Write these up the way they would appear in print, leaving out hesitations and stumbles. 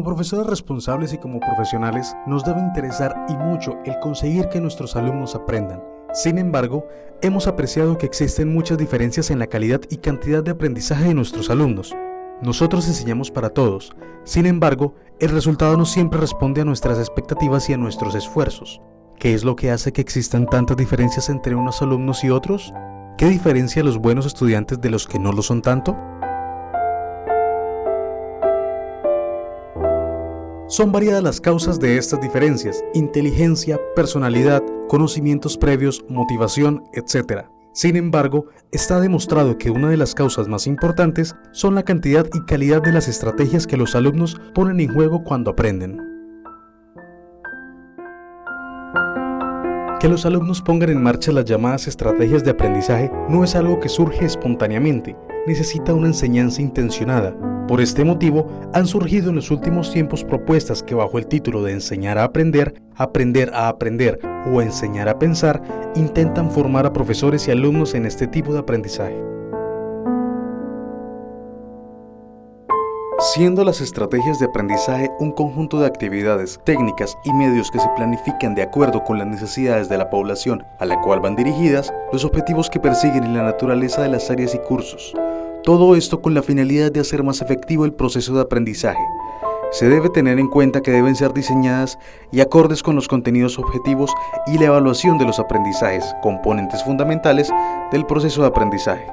Como profesores responsables y como profesionales, nos debe interesar y mucho el conseguir que nuestros alumnos aprendan. Sin embargo, hemos apreciado que existen muchas diferencias en la calidad y cantidad de aprendizaje de nuestros alumnos. Nosotros enseñamos para todos, sin embargo, el resultado no siempre responde a nuestras expectativas y a nuestros esfuerzos. ¿Qué es lo que hace que existan tantas diferencias entre unos alumnos y otros? ¿Qué diferencia a los buenos estudiantes de los que no lo son tanto? Son variadas las causas de estas diferencias: inteligencia, personalidad, conocimientos previos, motivación, etc. Sin embargo, está demostrado que una de las causas más importantes son la cantidad y calidad de las estrategias que los alumnos ponen en juego cuando aprenden. Que los alumnos pongan en marcha las llamadas estrategias de aprendizaje no es algo que surge espontáneamente, necesita una enseñanza intencionada. Por este motivo, han surgido en los últimos tiempos propuestas que bajo el título de enseñar a aprender, aprender a aprender o enseñar a pensar, intentan formar a profesores y alumnos en este tipo de aprendizaje. Siendo las estrategias de aprendizaje un conjunto de actividades, técnicas y medios que se planifican de acuerdo con las necesidades de la población a la cual van dirigidas, los objetivos que persiguen y la naturaleza de las áreas y cursos. Todo esto con la finalidad de hacer más efectivo el proceso de aprendizaje. Se debe tener en cuenta que deben ser diseñadas y acordes con los contenidos objetivos y la evaluación de los aprendizajes, componentes fundamentales del proceso de aprendizaje.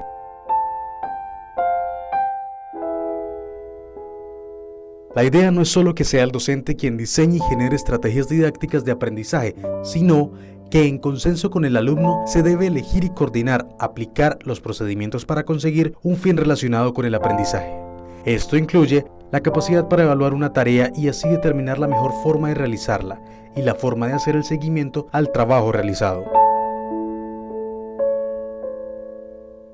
La idea no es solo que sea el docente quien diseñe y genere estrategias didácticas de aprendizaje, sino que en consenso con el alumno se debe elegir y coordinar, aplicar los procedimientos para conseguir un fin relacionado con el aprendizaje. Esto incluye la capacidad para evaluar una tarea y así determinar la mejor forma de realizarla y la forma de hacer el seguimiento al trabajo realizado.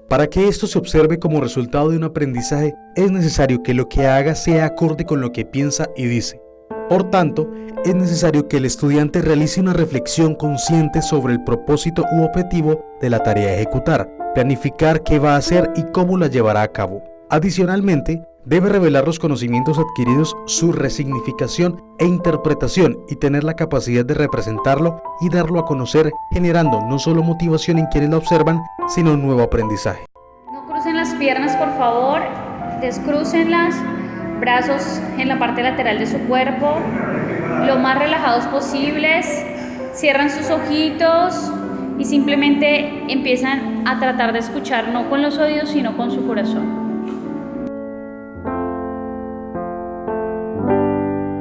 Para que esto se observe como resultado de un aprendizaje, es necesario que lo que haga sea acorde con lo que piensa y dice. Por tanto, es necesario que el estudiante realice una reflexión consciente sobre el propósito u objetivo de la tarea a ejecutar, planificar qué va a hacer y cómo la llevará a cabo. Adicionalmente, debe revelar los conocimientos adquiridos, su resignificación e interpretación y tener la capacidad de representarlo y darlo a conocer, generando no solo motivación en quienes la observan, sino un nuevo aprendizaje. No crucen las piernas, por favor, descrúcenlas, brazos en la parte lateral de su cuerpo, lo más relajados posibles, cierran sus ojitos y simplemente empiezan a tratar de escuchar no con los oídos, sino con su corazón.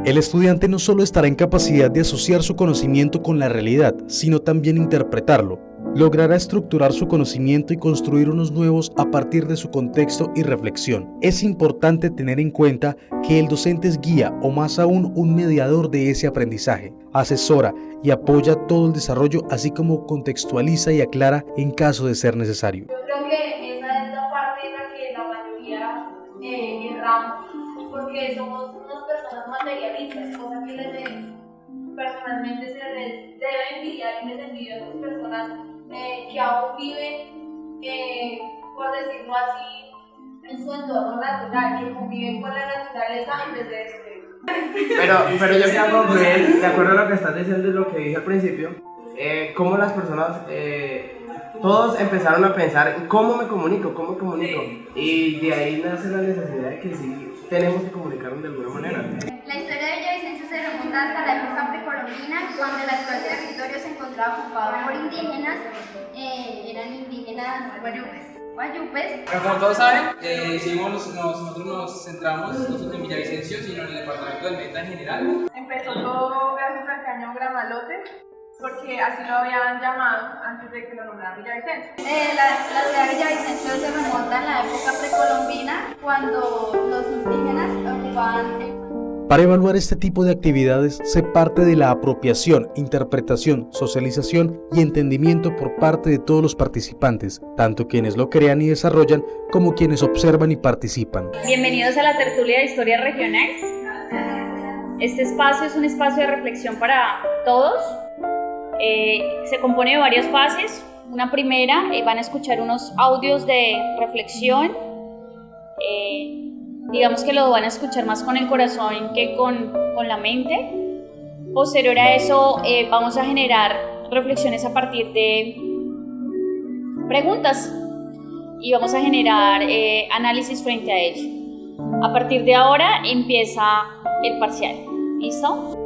El estudiante no solo estará en capacidad de asociar su conocimiento con la realidad, sino también interpretarlo. Logrará estructurar su conocimiento y construir unos nuevos a partir de su contexto y reflexión. Es importante tener en cuenta que el docente es guía o más aún un mediador de ese aprendizaje. Asesora y apoya todo el desarrollo, así como contextualiza y aclara en caso de ser necesario. Yo creo que esa es la parte en la que la mayoría erramos, porque somos unas personas materialistas, cosa que personalmente se les debe envidiar y les envidio a esas personas que aún viven, por decirlo así, en su entorno natural, que conviven con la naturaleza en vez de destruir. Pero yo quiero concluir, de acuerdo a lo que estás diciendo y lo que dije al principio, cómo las personas, todos empezaron a pensar cómo me comunico, y de ahí nace la necesidad de que sí tenemos que comunicarnos de alguna manera. La historia de Villavicencio se remonta hasta la época precolombina, cuando el actual territorio se encontraba ocupado por indígenas, eran indígenas guayupes. Como todos saben, nosotros nos centramos no solo en Villavicencio, sino en el departamento del Meta en general. Empezó todo gracias al cañón Gramalote, porque así lo habían llamado antes de que lo nombraran Villavicencio. La ciudad de Villavicencio se remonta en la época precolombina, cuando los indígenas ocupaban. Para evaluar este tipo de actividades se parte de la apropiación, interpretación, socialización y entendimiento por parte de todos los participantes, tanto quienes lo crean y desarrollan como quienes observan y participan. Bienvenidos a la tertulia de Historia Regional. Este espacio es un espacio de reflexión para todos. Se compone de varias fases. Una primera, van a escuchar unos audios de reflexión digamos que lo van a escuchar más con el corazón que con la mente. Posterior a eso, vamos a generar reflexiones a partir de preguntas y vamos a generar análisis frente a ello. A partir de ahora empieza el parcial. ¿Listo?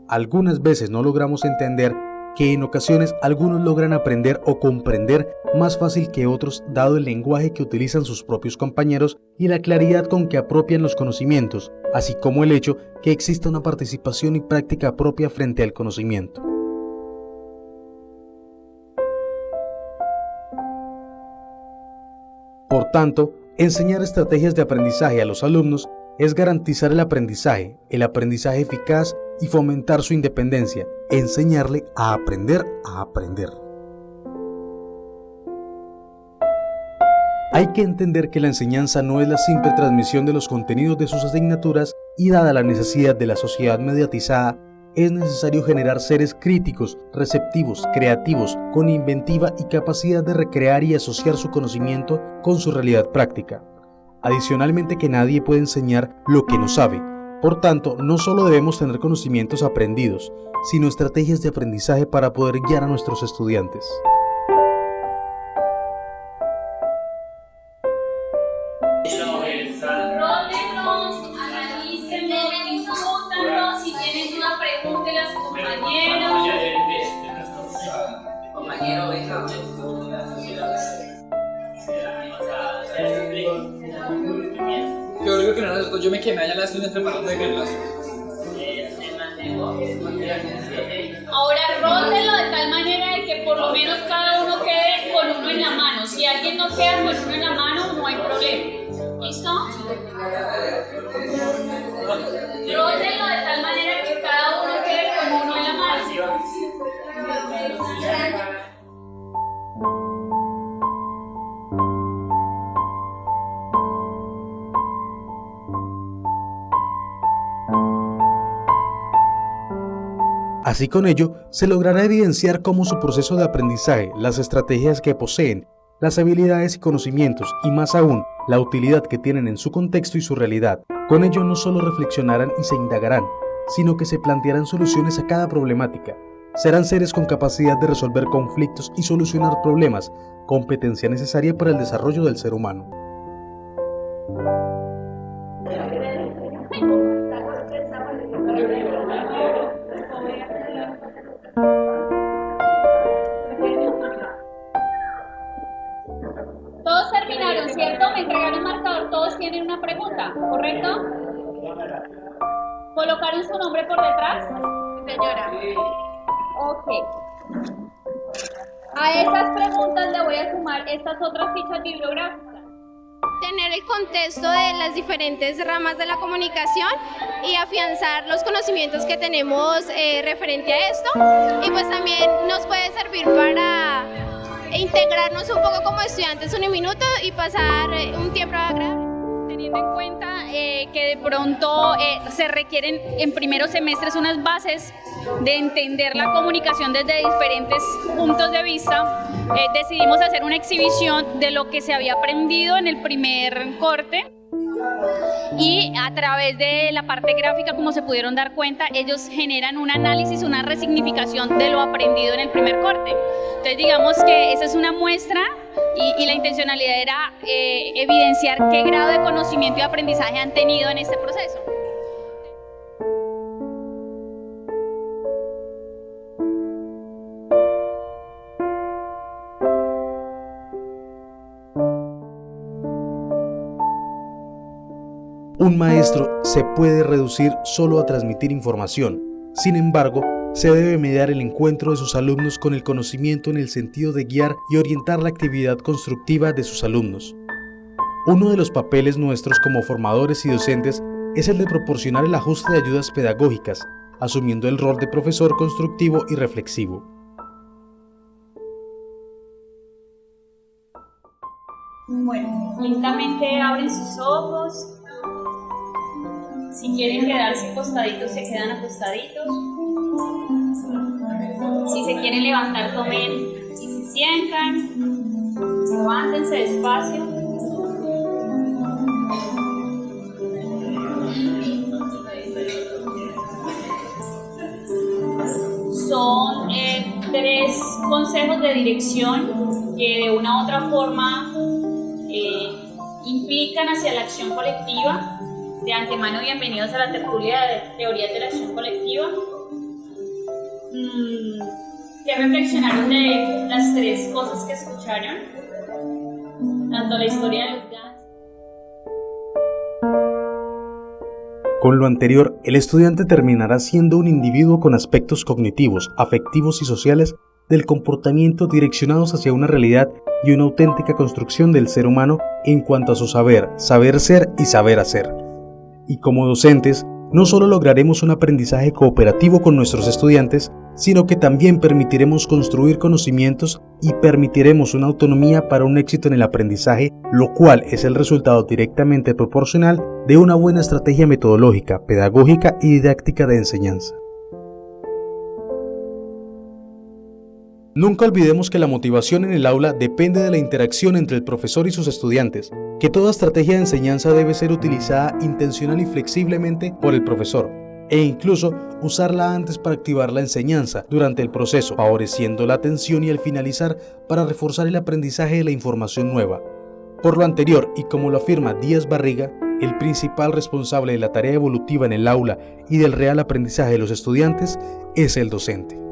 Algunas veces no logramos entender que en ocasiones algunos logran aprender o comprender más fácil que otros dado el lenguaje que utilizan sus propios compañeros y la claridad con que apropian los conocimientos, así como el hecho que exista una participación y práctica propia frente al conocimiento. Por tanto, enseñar estrategias de aprendizaje a los alumnos es garantizar el aprendizaje eficaz y fomentar su independencia, enseñarle a aprender a aprender. Hay que entender que la enseñanza no es la simple transmisión de los contenidos de sus asignaturas y dada la necesidad de la sociedad mediatizada, es necesario generar seres críticos, receptivos, creativos, con inventiva y capacidad de recrear y asociar su conocimiento con su realidad práctica. Adicionalmente que nadie puede enseñar lo que no sabe. Por tanto, no solo debemos tener conocimientos aprendidos, sino estrategias de aprendizaje para poder guiar a nuestros estudiantes. Rótenlos, analícenlos, discútanlos, si tienen duda pregúntenle a sus compañeros. Compañero, venga. Yo creo que no nosotros, yo me quemé allá en las estudiantes preparando de verlas. Ahora rótenlo de tal manera de que por lo menos cada uno quede con uno en la mano. Si alguien no queda con uno en la mano, no hay problema. ¿Listo? Rótenlo de tal manera que cada uno quede con uno en la mano. Así con ello, se logrará evidenciar cómo su proceso de aprendizaje, las estrategias que poseen, las habilidades y conocimientos, y más aún, la utilidad que tienen en su contexto y su realidad. Con ello no solo reflexionarán y se indagarán, sino que se plantearán soluciones a cada problemática. Serán seres con capacidad de resolver conflictos y solucionar problemas, competencia necesaria para el desarrollo del ser humano. Todos terminaron, ¿cierto? Me entregaron el marcador, todos tienen una pregunta, ¿correcto? ¿Colocaron su nombre por detrás? Señora. Ok. A estas preguntas le voy a sumar estas otras fichas bibliográficas. Tener el contexto de las diferentes ramas de la comunicación y afianzar los conocimientos que tenemos referente a esto, y pues también nos puede servir para integrarnos un poco como estudiantes un minuto y pasar un tiempo agradable. Teniendo en cuenta que de pronto se requieren en primeros semestres unas bases de entender la comunicación desde diferentes puntos de vista, decidimos hacer una exhibición de lo que se había aprendido en el primer corte, y a través de la parte gráfica, como se pudieron dar cuenta, ellos generan un análisis, una resignificación de lo aprendido en el primer corte. Entonces digamos que esa es una muestra y la intencionalidad era evidenciar qué grado de conocimiento y aprendizaje han tenido en este proceso. Un maestro se puede reducir solo a transmitir información. Sin embargo, se debe mediar el encuentro de sus alumnos con el conocimiento en el sentido de guiar y orientar la actividad constructiva de sus alumnos. Uno de los papeles nuestros como formadores y docentes es el de proporcionar el ajuste de ayudas pedagógicas, asumiendo el rol de profesor constructivo y reflexivo. Bueno, lentamente abren sus ojos. Si quieren quedarse acostaditos, se quedan acostaditos. Si se quieren levantar, tomen y se sientan. Levántense despacio. consejos de dirección que de una u otra forma implican hacia la acción colectiva. De antemano, bienvenidos a la tertulia de teorías de la acción colectiva. ¿Qué reflexionaron de las tres cosas que escucharon? Tanto la historia de los GANs. Con lo anterior, el estudiante terminará siendo un individuo con aspectos cognitivos, afectivos y sociales del comportamiento direccionados hacia una realidad y una auténtica construcción del ser humano en cuanto a su saber, saber ser y saber hacer. Y como docentes, no solo lograremos un aprendizaje cooperativo con nuestros estudiantes, sino que también permitiremos construir conocimientos y permitiremos una autonomía para un éxito en el aprendizaje, lo cual es el resultado directamente proporcional de una buena estrategia metodológica, pedagógica y didáctica de enseñanza. Nunca olvidemos que la motivación en el aula depende de la interacción entre el profesor y sus estudiantes, que toda estrategia de enseñanza debe ser utilizada intencional y flexiblemente por el profesor, e incluso usarla antes para activar la enseñanza durante el proceso, favoreciendo la atención y al finalizar para reforzar el aprendizaje de la información nueva. Por lo anterior, y como lo afirma Díaz Barriga, el principal responsable de la tarea evolutiva en el aula y del real aprendizaje de los estudiantes es el docente.